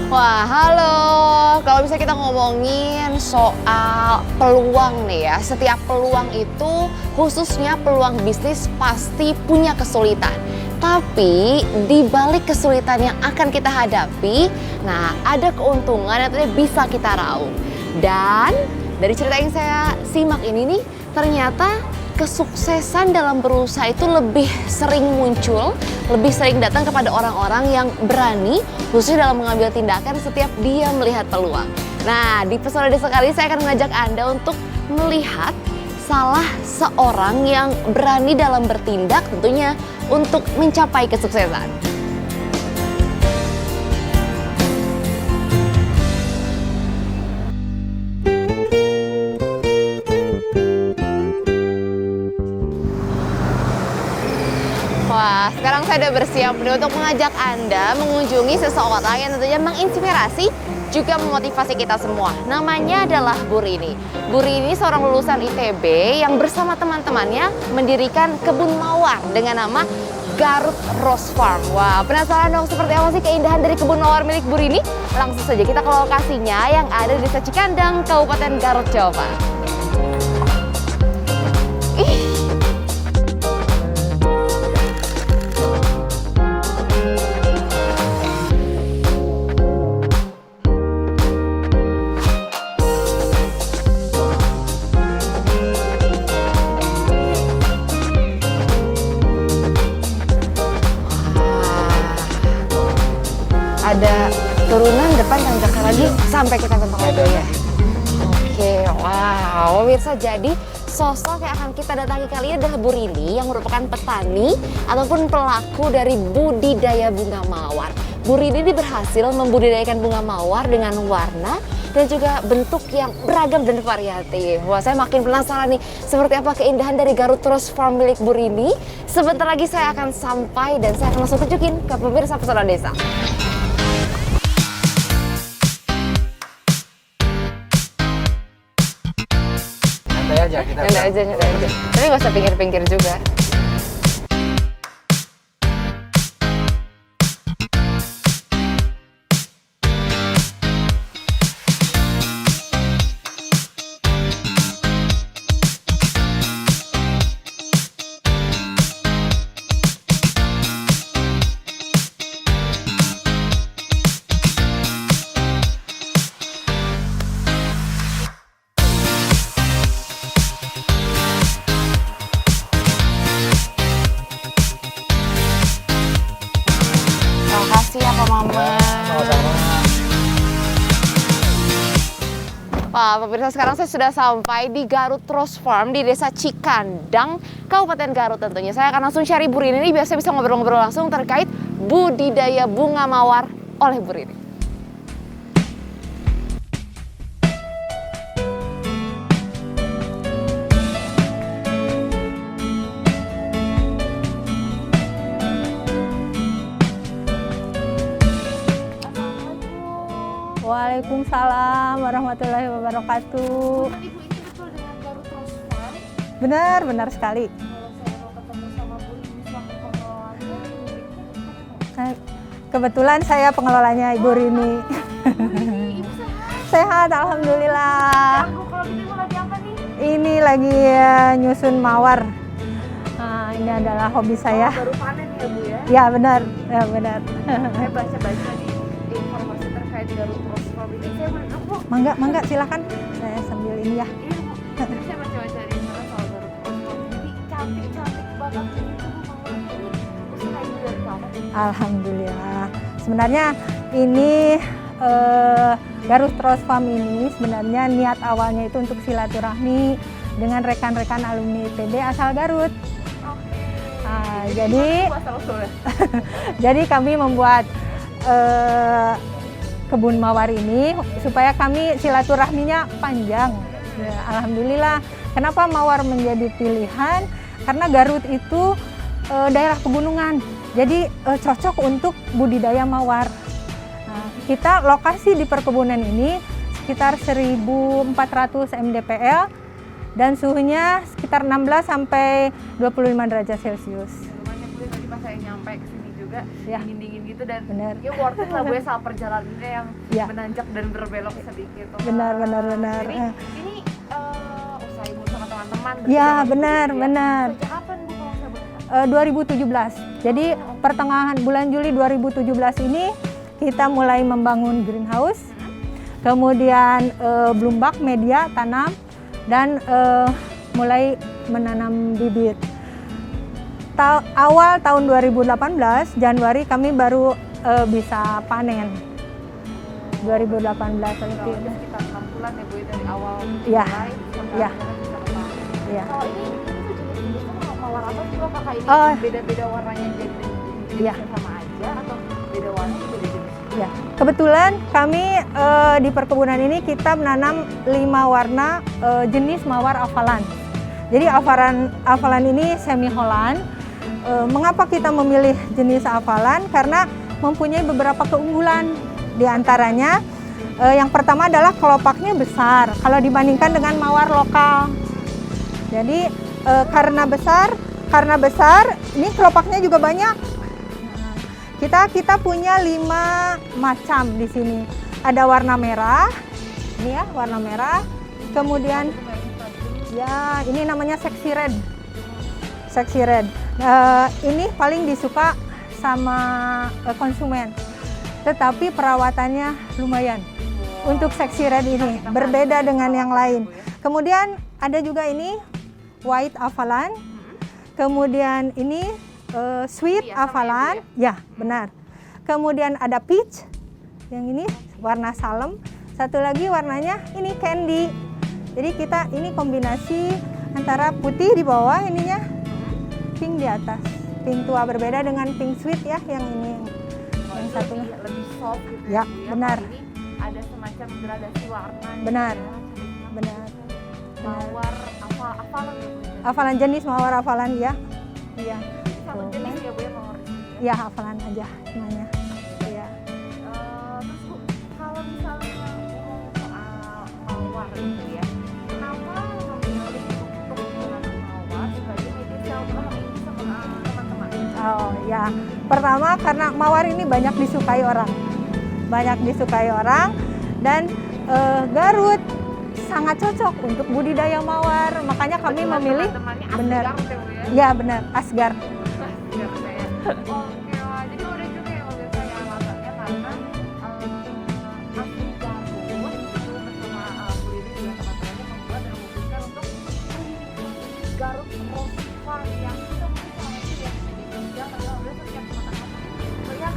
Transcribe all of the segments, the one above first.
Wah, halo. Kalau bisa kita ngomongin soal peluang nih ya. Setiap peluang itu, khususnya peluang bisnis, pasti punya kesulitan. Tapi di balik kesulitan yang akan kita hadapi, nah ada keuntungan yang tentunya bisa kita raup. Dan dari cerita yang saya simak ini nih, ternyata kesuksesan dalam berusaha itu lebih sering muncul, lebih sering datang kepada orang-orang yang berani, khususnya dalam mengambil tindakan setiap dia melihat peluang. Nah, di episode kali ini saya akan mengajak Anda untuk melihat salah seorang yang berani dalam bertindak, tentunya untuk mencapai kesuksesan. Wah, sekarang saya sudah bersiap untuk mengajak Anda mengunjungi seseorang yang tentunya menginspirasi juga memotivasi kita semua. Namanya adalah Bu Rini. Bu Rini seorang lulusan ITB yang bersama teman-temannya mendirikan kebun mawar dengan nama Garut Rose Farm. Wah, penasaran dong seperti apa sih keindahan dari kebun mawar milik Bu Rini? Langsung saja kita ke lokasinya yang ada di Desa Cikandang, Kabupaten Garut, Jawa Barat. Ada turunan depan tanjakan lagi sampai kita tempat ya. Oke, wow, pemirsa, jadi sosok yang akan kita datangi kali ini adalah Bu Rini yang merupakan petani ataupun pelaku dari budidaya bunga mawar. Bu Rini ini berhasil membudidayakan bunga mawar dengan warna dan juga bentuk yang beragam dan variatif. Wah, saya makin penasaran nih seperti apa keindahan dari Garut Rose Farm milik Bu Rini. Sebentar lagi saya akan sampai dan saya akan langsung tunjukin ke pemirsa Pesona Desa. Nyantai aja. Tapi nggak usah pinggir-pinggir juga. Makasih ya Pak Mama. Sama-sama. Pak pemirsa, sekarang saya sudah sampai di Garut Rose Farm di Desa Cikandang, Kabupaten Garut tentunya. Saya akan langsung cari Bu Rini, biasa bisa ngobrol-ngobrol langsung terkait budidaya bunga mawar oleh Bu Rini. Waalaikumsalam warahmatullahi wabarakatuh. Ibu ini betul dengan Garut Rose Farm? Benar sekali. Kalau saya mau ketemu sama Bu Rini selaku pengelolanya, Kebetulan saya pengelolanya Ibu Rini. Ibu Sehat, alhamdulillah. Kalau gitu Ibu lagi apa nih? Ini lagi nyusun mawar. Nah, ini adalah hobi saya. Baru panen ya Bu ya? Ya benar. Saya baca-baca di informasi terkait Garut Rose Farm ini, saya mau Bu. Mangga, silakan. Saya sambil ini ya. Iya Bu, saya baca-baca di sana soal Garut Rose Farm. Jadi cantik-cantik banget ini tuh Bu mawar ini. Usaha Ibu dari kapan? Alhamdulillah. Sebenarnya ini Garut Rose Farm ini sebenarnya niat awalnya itu untuk silaturahmi dengan rekan-rekan alumni ITB asal Garut. Jadi kami membuat kebun mawar ini supaya kami silaturahminya panjang. Ya, alhamdulillah Kenapa mawar menjadi pilihan? Karena Garut itu daerah pegunungan, jadi cocok untuk budidaya mawar. Nah, kita lokasi di perkebunan ini sekitar 1.400 mdpl dan suhunya sekitar 16 sampai 25 derajat Celcius. Lumayan Bu, tadi pas saya nyampe ke sini juga Ya. dingin-dingin gitu dan Benar. ya worth it lah Bu ya saat perjalanannya yang Ya. menanjak dan berbelok sedikit. Wah. Benar. Jadi ini usaha Ibu sama teman-teman. Ya, bersama benar, Ibu, benar. Sejak kapan Bu kalau saya boleh tahu? 2017. Jadi pertengahan bulan Juli 2017 ini kita mulai membangun greenhouse, kemudian bloom bag media tanam dan mulai menanam bibit. Awal tahun 2018 Januari kami baru bisa panen. 2018 itu. Sekitar 6 bulan ya Bu ya, dari awal Ya. mulai sampai Ya. akhirnya bisa kepanen. Ya. Kalau ini jenis-jenisnya mawar apa sih Bu? Apakah ini Oh. beda-beda warnanya jadi Ya. sama aja atau beda warna beda jenis? Ya, kebetulan kami di perkebunan ini kita menanam 5 warna jenis mawar avalan. Jadi avalan ini semi Holland. Mengapa kita memilih jenis avalan? Karena mempunyai beberapa keunggulan. Di antaranya yang pertama adalah kelopaknya besar kalau dibandingkan dengan mawar lokal. Jadi karena besar, ini kelopaknya juga banyak. Kita punya 5 macam di sini. Ada warna merah, ini ya warna merah. Kemudian ya ini namanya sexy red. Sexy red. Ini paling disuka sama konsumen. Tetapi perawatannya lumayan. Untuk sexy red ini berbeda dengan yang lain. Kemudian ada juga ini white avalan. Kemudian ini sweet avalan, ya benar. Kemudian ada peach, yang ini warna salem. Satu lagi warnanya ini candy. Jadi kita ini kombinasi antara putih di bawah ininya, pink di atas. Pink tua berbeda dengan pink sweet ya, yang ini yang satunya. Lebih soft gitu Ya, Bu benar. Kalau ini ada semacam gradasi warna. Benar. gitu ya. Benar. Mawar avalan ya Bu. Avalan jenis mawar avalan ya. Iya. Satu jenis ya Bu ya mawar ini. Ya avalan aja namanya. Iya. Terus Bu, kalau misalnya ngomong soal mawar gitu ya, kenapa memilih untuk menanam mawar sebagai media silaturahmi sama teman-teman? Oh ya, pertama karena mawar ini banyak disukai orang, dan Garut sangat cocok untuk budidaya mawar, makanya kami memilih. Teman-temannya Benar. asli Garut ya Bu ya? Ya benar, Asgar. Asgar saya. Oke, wah, jadi udah juga ya mobil saya alasannya karena asli Garut itu bersama Bu Lili dan teman-temannya membuat dan memutuskan untuk Garut Rose Farm yang kita mungkin tahu ya di Jogja adalah udah setiap teman-teman melihat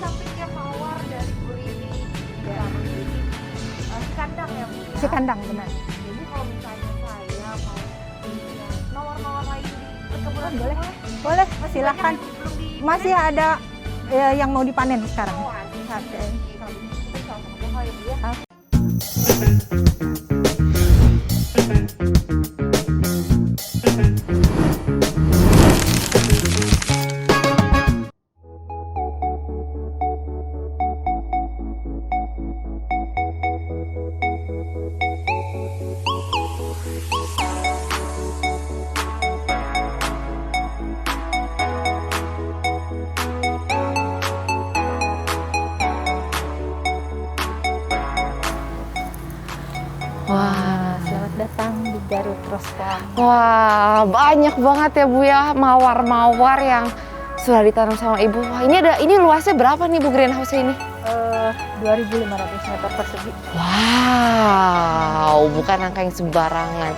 cantiknya mawar dari Bu Lili Garut ini kandang ya Bu ya? Si kandang benar. Jadi kalau misalnya saya mau mawar-mawar lain di perkebunan Boleh. boleh? Boleh, Masih silakan. banyak yang belum di Masih ada yang mau dipanen sekarang. Oh, asik. Oke. Kalau begitu kita sama-sama pohon ya Bu ya. Wah, Selamat datang di Garut Rose Farm. wah banyak banget ya Bu ya mawar-mawar yang sudah ditanam sama Ibu. Wah, ini luasnya berapa nih Bu greenhouse ini? 2.500 meter persegi. Wow, bukan angka yang sembarangan.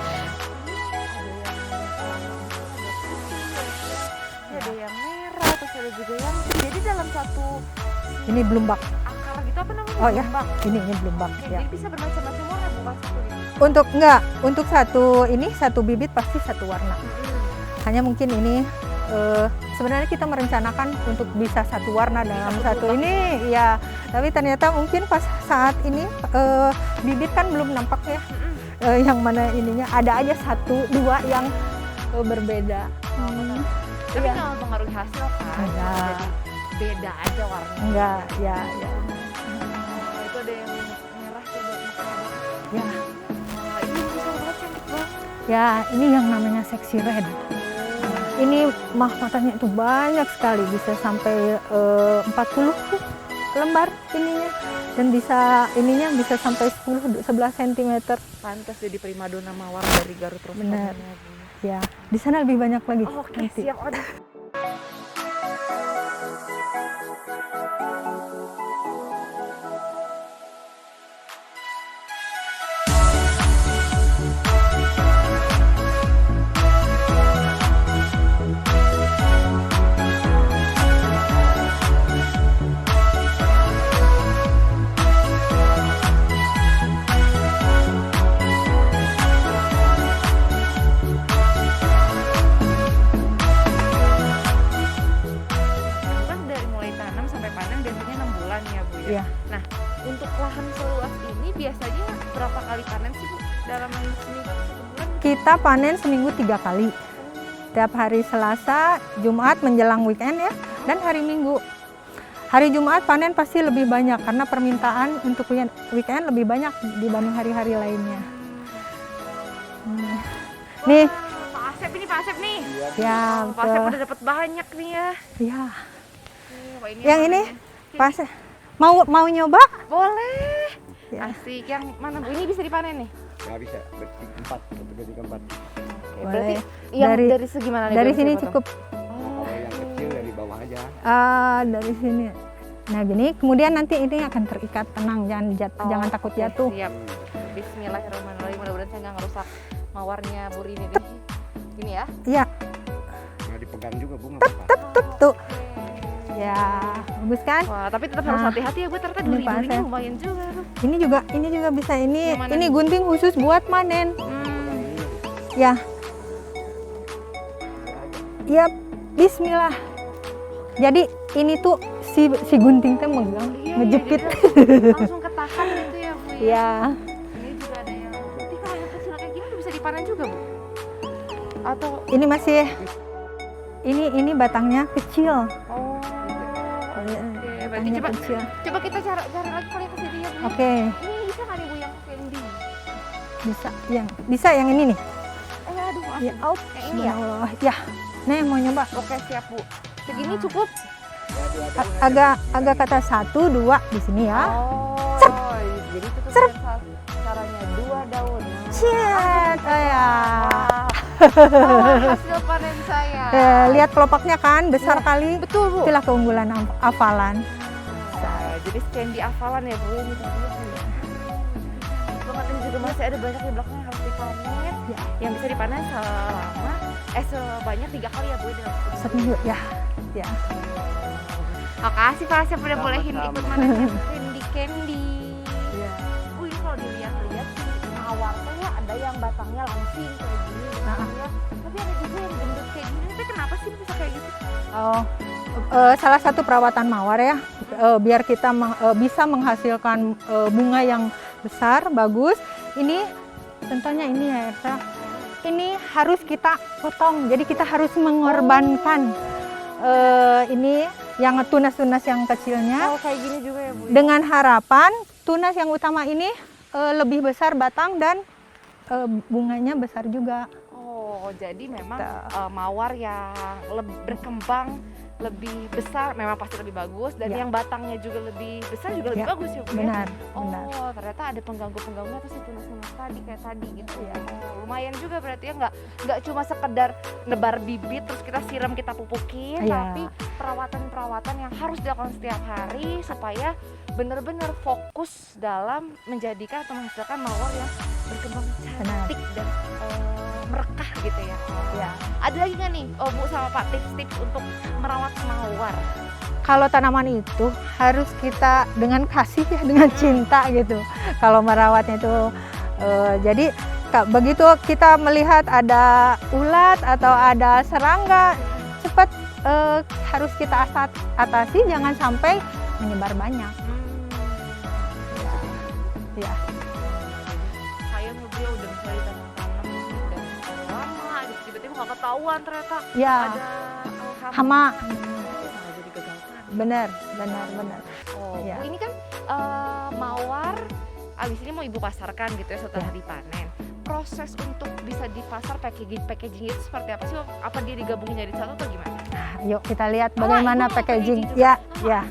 Ada yang merah, terus ada juga yang jadi dalam satu Ini bloom bag. akar gitu apa namanya? Oh ya, Gelombang. ini bloom bag. Oke, Ya. jadi bisa bermacam-macam warna bukan satu ini. Untuk satu bibit pasti satu warna. Hanya mungkin ini sebenarnya kita merencanakan untuk bisa satu warna dalam satu ini ya, tapi ternyata mungkin pas saat ini bibit kan belum nampak ya. yang mana ininya ada aja 1, 2 yang berbeda. Tapi Iya. nggak mempengaruhi hasil kan? Enggak. Jadi beda aja warnanya. Enggak, ya. Nah, itu ada yang merah tuh buat makan. Ya, Wah, ini besar banget, cantik banget. ya ini yang namanya sexy red. Ini mahkotanya itu banyak sekali, bisa sampai 40 lembar ininya. Dan ininya bisa sampai 10-11 cm. Pantas jadi primadona mawar dari Garut Rose. Benar. Ya, di sana lebih banyak lagi. Oke, nanti. siap. Aduh. Kan dari mulai tanam sampai panen biasanya 6 bulan ya Bu ya? Iya. Nah, untuk lahan seluas ini biasanya berapa kali panen sih Bu? Dalam seminggu, 1 bulan? Kita panen seminggu 3 kali. Tiap hari Selasa, Jumat menjelang weekend ya, dan hari Minggu. Hari Jumat panen pasti lebih banyak karena permintaan untuk weekend lebih banyak dibanding hari-hari lainnya. Nih, Pak Asep nih. ya Pak Asep betul. udah dapat banyak nih ya. Ya. Wah, Yang ini namanya. pas mau nyoba? Boleh. Ya. Asik. Yang mana Bu? Ini bisa dipanen nih? Ya bisa, bertiga 4, bertiga 4. Oke, Boleh. berarti yang dari segi mana nih? Dari Bu, sini bisa cukup. dipotong? Kalau yang kecil dari bawah aja. Dari sini. Nah gini, kemudian nanti ini akan terikat, tenang, jangan takut Oke, jatuh. Siap. Bismillahirrahmanirrahim. Mudah-mudahan saya nggak ngerusak mawarnya Bu Rini deh. Ini ya. Iya, Nggak dipegang juga Bu, nggak apa-apa. tuh. Oke. Ya, bagus kan? Wah, tapi tetap harus Nah, hati-hati ya Bu. Ternyata ini Pak duri-durinya Asep. lumayan juga tuh. Ini juga bisa. Yang mana Ini nih? gunting khusus buat panen. Ya. Ya, bismillah. Jadi ini tuh si gunting teh megang, Iya, ngejepit. jadi langsung ketahan gitu ya Bu ya. Ya, Ini juga ada yang. Tapi kalau yang kecil kayak gini bisa dipanen juga Bu? Atau ini masih ini batangnya kecil. oh. Oke, berarti Batangnya coba kecil. kita cari lagi kali ke sini ya Bu. Oke, Ini bisa nggak nih Bu yang candy? bisa yang ini nih. Aduh, maaf. Ya, oh, Yang ini ya? subhanallah. Ya. Nah, mau nyoba. Oke, siap Bu. Segini cukup? Agak kata 1, 2 di sini ya. Oh, jadi itu tuh caranya 2 daun. Ciet, ya. Wah, hasil panen saya. Lihat kelopaknya kan besar Iya. kali. Betul Bu. Itulah keunggulan hafalan. Jadi candy hafalan ya Bu ini. Banget ini juga masih ada banyak di belakang yang harus dipanen. Ya. Yang bisa dipanen sebanyak 3 kali ya Bu dalam Seminggu ya. Ya. Makasih Pak Asep udah bolehin Sama-sama. ikut manen candy. Ya. Bu ini kalau dilihat-lihat mawar tuh ya ada yang batangnya langsing kayak gini Nah. ya. Tapi ada juga yang gendut kayak gini. Tapi kenapa sih bisa kayak gitu? Oh, salah satu perawatan mawar ya, biar kita bisa menghasilkan bunga yang besar, bagus. Ini contohnya ini ya Elsa. Ini harus kita potong, jadi kita harus mengorbankan ini yang tunas-tunas yang kecilnya Oh kayak gini juga ya Bu? dengan harapan tunas yang utama ini lebih besar batang dan bunganya besar juga. Oh jadi memang Tuh. mawar yang berkembang lebih besar memang pasti lebih bagus dan Ya. yang batangnya juga lebih besar juga lebih Ya, bagus ya Bu ya? Benar, Oh benar. ternyata ada pengganggu-pengganggunya tuh si tunas-tunas tadi kayak tadi gitu ya. Oh, lumayan juga berarti ya nggak cuma sekedar nebar bibit terus kita siram kita pupukin Iya. tapi perawatan-perawatan yang harus dilakukan setiap hari supaya benar-benar fokus dalam menjadikan atau menghasilkan mawar yang berkembang cantik dan merekah gitu ya. Ya. Ada lagi nggak nih Bu sama Pak tips-tips untuk merawat mawar? Kalau tanaman itu harus kita dengan kasih ya, dengan cinta gitu. Kalau merawatnya itu, jadi begitu kita melihat ada ulat atau ada serangga, cepat harus kita atasi, jangan sampai menyebar banyak. Hmm. Ya. Sayang Bu ya udah nggak ketahuan ternyata Ya, ada hama. Nggak jadi gagal panen. Benar. Oh, Iya. Bu, ini kan mawar abis ini mau ibu pasarkan gitu ya setelah Iya. dipanen. Proses untuk bisa di pasar packaging itu seperti apa sih? Apa dia digabungin jadi satu atau gimana? Yuk kita lihat Oh, bagaimana itu packaging. packaging juga. Ya.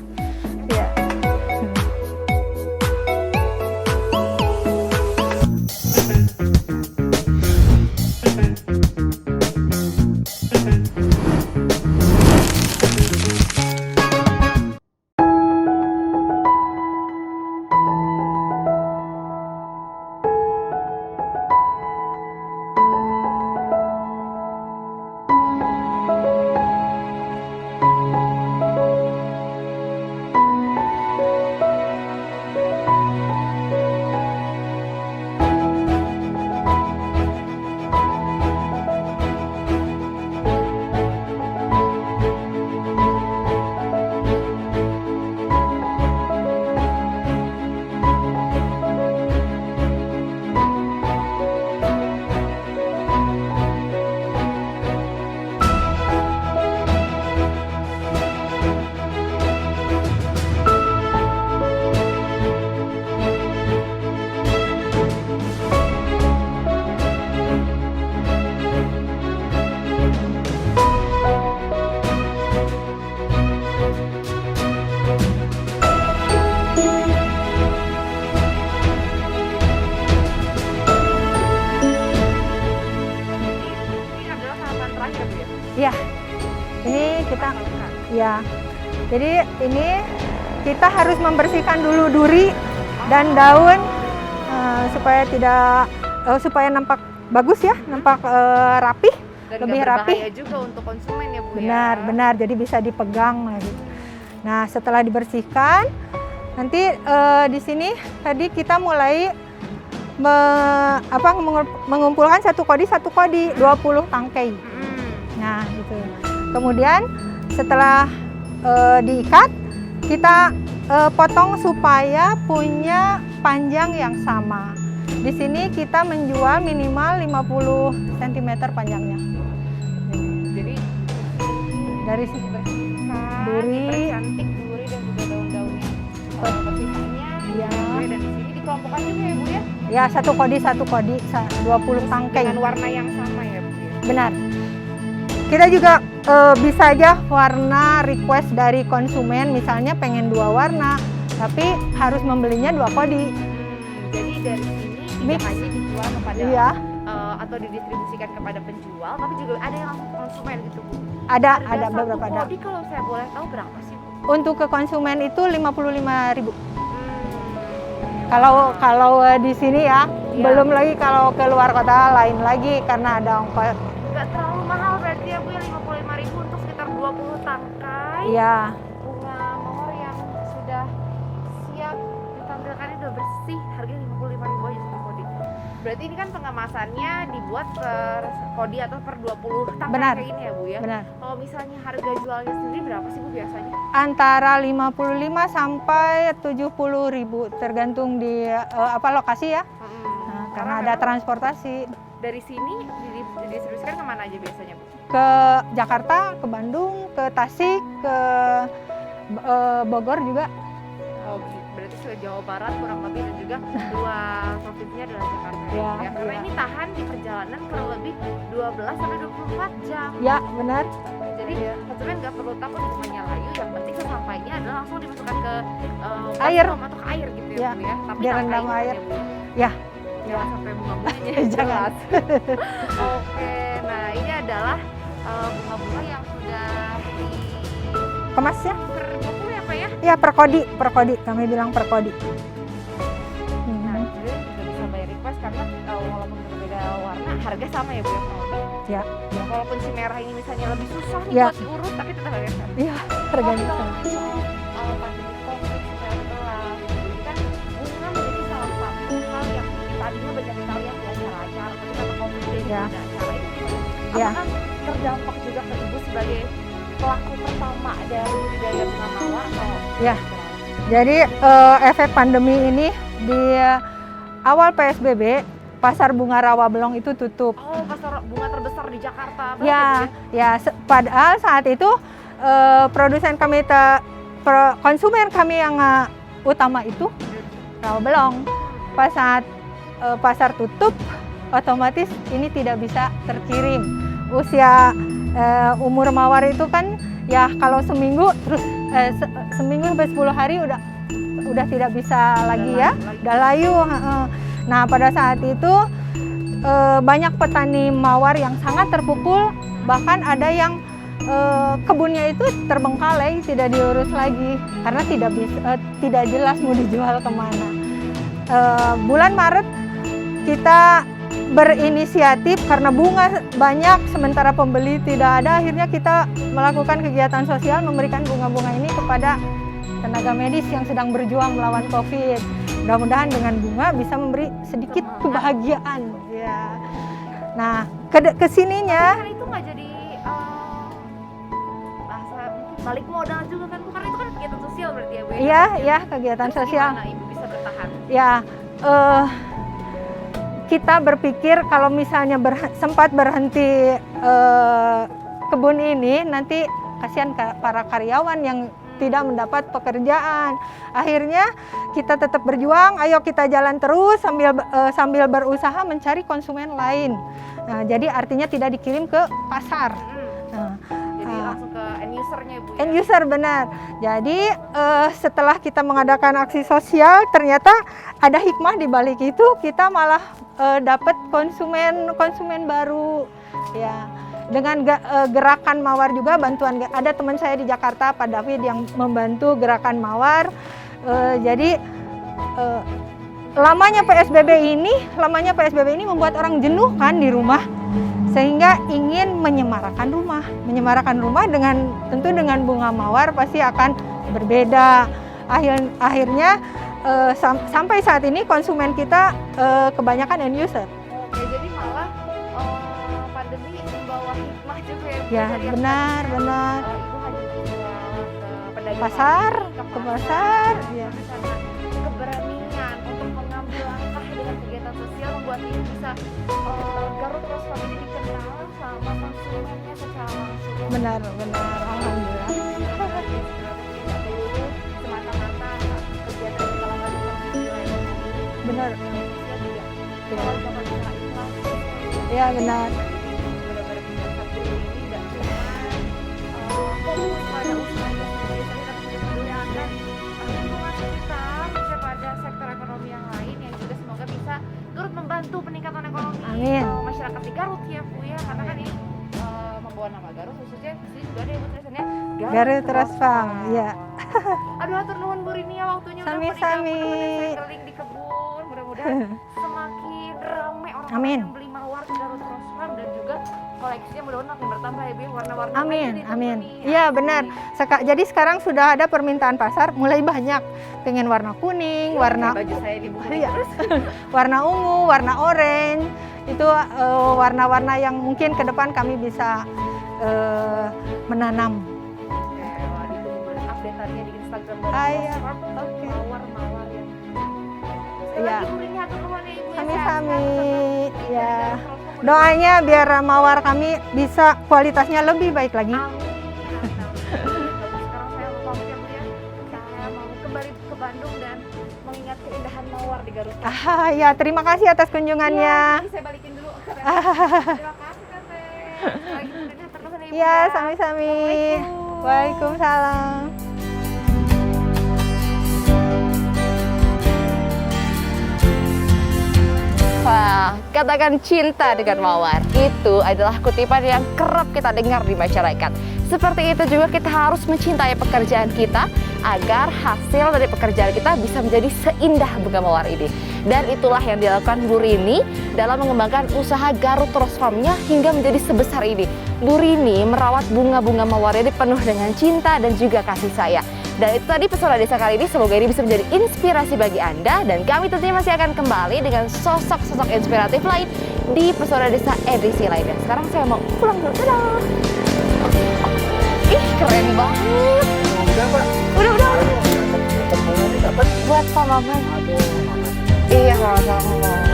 Ini adalah tahapan terakhir Bu ya? Ya. Ini kita Pasalkan. ya. Jadi ini kita harus membersihkan dulu duri dan daun supaya nampak bagus ya, nampak rapih. Dan Lebih nggak rapi. berbahaya juga untuk konsumen ya Bu Benar, jadi bisa dipegang lagi. Nah, setelah dibersihkan, nanti di sini tadi kita mulai mengumpulkan satu kodi 20 tangkai. Nah, gitu. Kemudian setelah diikat, kita potong supaya punya panjang yang sama. Di sini kita menjual minimal 50 cm panjangnya. Jadi Dari sini dibersihkan, Duri. dipercantik duri dan juga daun-daunnya. Persisanya Iya. dan di sini dikelompokkan juga ya Bu ya? ya satu kodi 20 tangkai. Dengan warna yang sama ya Bu ya? Benar. Kita juga bisa aja warna request dari konsumen, misalnya pengen 2 warna, tapi harus membelinya 2 kodi. Jadi dari sini Mix. tidak hanya dijual kepada Iya, atau didistribusikan kepada penjual, tapi juga ada yang langsung konsumen gitu Bu. ada Harga beberapa satu ada. kodi kalau saya boleh tahu berapa sih Bu? Untuk ke konsumen itu 55.000. Hmm. Kalau di sini ya, Iya. belum lagi kalau ke luar kota lain lagi karena ada ongkos. Nggak terlalu mahal berarti ya Bu ya, 55.000 untuk sekitar 20 tangkai Iya, bunga mawar yang sudah siap ditampilkannya udah bersih, harganya 55.000 aja satu kodi. Berarti ini kan pengemasannya dibuat per kodi atau per 20 tangkai Benar. kayak ini ya Bu ya? benar. Kalau misalnya harga jualnya sendiri berapa sih Bu biasanya? Antara 55 sampai 70.000 tergantung di lokasi ya. Nah, karena ada memang transportasi dari sini didistribusikan kemana aja biasanya Bu? ke Jakarta, ke Bandung, ke Tasik, ke Bogor juga. Oh, berarti ke Jawa Barat kurang lebih dan juga dua provinsinya adalah Jakarta Iya, ya. Karena iya. ini tahan di perjalanan kurang lebih 12 sampai 24 jam. Ya, benar. Jadi konsumen nggak perlu takut bunganya layu, yang penting sesampainya adalah langsung dimasukkan ke Air. baskom atau ke air gitu ya, Ya, Bu ya. Tapi direndam tangkainya air. ya, Bu. Ya. Jangan sampai bunga-bunganya Jangan. jelas. Oke, nah ini adalah bunga-bunga yang sudah di Kemas ya? per 20 ya Pak ya? Ya, per kodi. Kami bilang per kodi. Nah, kemudian juga bisa bayar request karena walaupun berbeda warna, harga sama ya Bu ya kurang lebih. Ya, Ya, walaupun si merah ini misalnya lebih susah nih Ya. buat diurut, tapi tetap harga sama. Iya, harganya Kalau sama. pandemi COVID sekarang telah, ini kan bunga menjadi salah satu hal yang tadinya banyak sekali yang belajar acara, tapi karena COVID jadi Ya. ada acara itu gimana? Ya. Apakah terdampak juga ke Ibu sebagai pelaku pertama dari budidaya bunga mawar atau? Ya. Jadi efek pandemi ini di awal PSBB pasar bunga Rawabelong itu tutup. Oh, pasar bunga terbesar di Jakarta. Ya, padahal saat itu produsen kami konsumen kami yang utama itu Rawabelong. Pas saat pasar tutup, otomatis ini tidak bisa terkirim. Usia umur mawar itu kan ya kalau seminggu terus seminggu sampai 10 hari udah tidak bisa lagi ya, udah layu. Nah pada saat itu banyak petani mawar yang sangat terpukul, bahkan ada yang kebunnya itu terbengkalai, tidak diurus lagi karena tidak jelas mau dijual kemana. Bulan Maret kita berinisiatif karena bunga banyak sementara pembeli tidak ada, akhirnya kita melakukan kegiatan sosial memberikan bunga-bunga ini kepada tenaga medis yang sedang berjuang melawan COVID. Mudah-mudahan dengan bunga bisa memberi sedikit kebahagiaan. Ya. Nah, kesininya Kan itu nggak jadi bahasa balik modal juga kan, karena itu kan kegiatan sosial berarti ya Bu? Iya, ya kegiatan Terus sosial. gimana Ibu bisa bertahan? Ya, kita berpikir kalau misalnya sempat berhenti kebun ini, nanti kasihan para karyawan yang tidak mendapat pekerjaan. Akhirnya kita tetap berjuang, ayo kita jalan terus sambil berusaha mencari konsumen lain. Nah, jadi artinya tidak dikirim ke pasar. Nah, Jadi langsung ke end usernya Bu ya? end user, benar. Jadi setelah kita mengadakan aksi sosial, ternyata ada hikmah di balik itu, kita malah dapat konsumen baru. Ya, dengan gerakan mawar juga bantuan. Ada teman saya di Jakarta, Pak David, yang membantu gerakan mawar. Jadi lamanya PSBB ini membuat orang jenuh kan di rumah, sehingga ingin menyemarakan rumah dengan tentu dengan bunga mawar pasti akan berbeda. Akhirnya sampai saat ini konsumen kita kebanyakan end user. Oke, jadi malah pandemi membawa hikmah juga ya Bu? Ya, Dari yang benar. Ibu hanya jual ke pedagang Pasar, kaki, ke pasar, ya. Karena keberanian untuk mengambil langkah dengan kegiatan sosial membuat Ibu bisa Garut Rose Farm ini dikenal sama konsumennya secara langsung. Benar, alhamdulillah. Tidak perlu semata-mata kegiatan di kalangan sosial ini. Benar. Sosial juga. Ya. Kalau sama kita ikhlas, Ya, benar. benar-benar bisa satu ini nggak cuma fokus pada usahanya sendiri, tapi juga memperdulikan lingkungan sekitar, juga pada sektor ekonomi yang lain yang juga semoga bisa turut membantu peningkatan ekonomi Amin. masyarakat di Garut ya Bu ya, karena kan ini membawa nama Garut, khususnya di sini juga ada yang tulisannya Garut Rose Farm, ya. Aduh, hatur nuhun Bu Rini ya, waktunya udah mau Sami-sami. digabung nemenin saya keliling di kebun. Mudah-mudahan semakin ramai orang-orang Amin. yang beli mawar di Garut Rose Farm, dan juga koleksinya mudah-mudahan makin bertambah ya Bu, warna-warna Amin, lain itu, amin. Bu Rini. Iya, benar. Jadi sekarang sudah ada permintaan pasar, mulai banyak. Pengen warna kuning, warna Baju saya di Bu Rini Iya. terus. warna ungu, warna orange. Itu warna-warna yang mungkin ke depan kami bisa menanam. Wah, ditunggu update-annya di Instagram Garut Ah, Rose iya. Farm. Oke. Mawar-mawar yang Iya. Bu Rini, hatur nuhun ya Ibu ya. Sami-sami, Sehat-sehat. ya. Dari Garut Rose Farm. Doanya biar mawar kami bisa kualitasnya lebih baik lagi. Amin. Sekarang saya mau pamit ya Bu ya. Saya mau kembali ke Bandung dan mengingat keindahan mawar di Garut. Ya, terima kasih atas kunjungannya. Nanti saya balikin dulu. Terima kasih Teteh. Lagi kemudian terus nih, Bu, Iya, ya. sami-sami. Assalamualaikum. Waalaikumsalam. Wah, katakan cinta dengan mawar. Itu adalah kutipan yang kerap kita dengar di masyarakat. Seperti itu juga kita harus mencintai pekerjaan kita agar hasil dari pekerjaan kita bisa menjadi seindah bunga mawar ini. Dan itulah yang dilakukan Bu Rini dalam mengembangkan usaha Garut Rose Farm-nya hingga menjadi sebesar ini. Bu Rini merawat bunga-bunga mawar ini penuh dengan cinta dan juga kasih sayang. Dan itu tadi Pesona Desa kali ini, semoga ini bisa menjadi inspirasi bagi Anda, dan kami tentunya masih akan kembali dengan sosok-sosok inspiratif lain di Pesona Desa edisi lainnya. Sekarang saya mau pulang dulu. Dadah! Ih, keren banget. Udah Pak. Udah. Temuannya dapat. Buat Pak Maman. Aduh, makasih. Iya, sama-sama.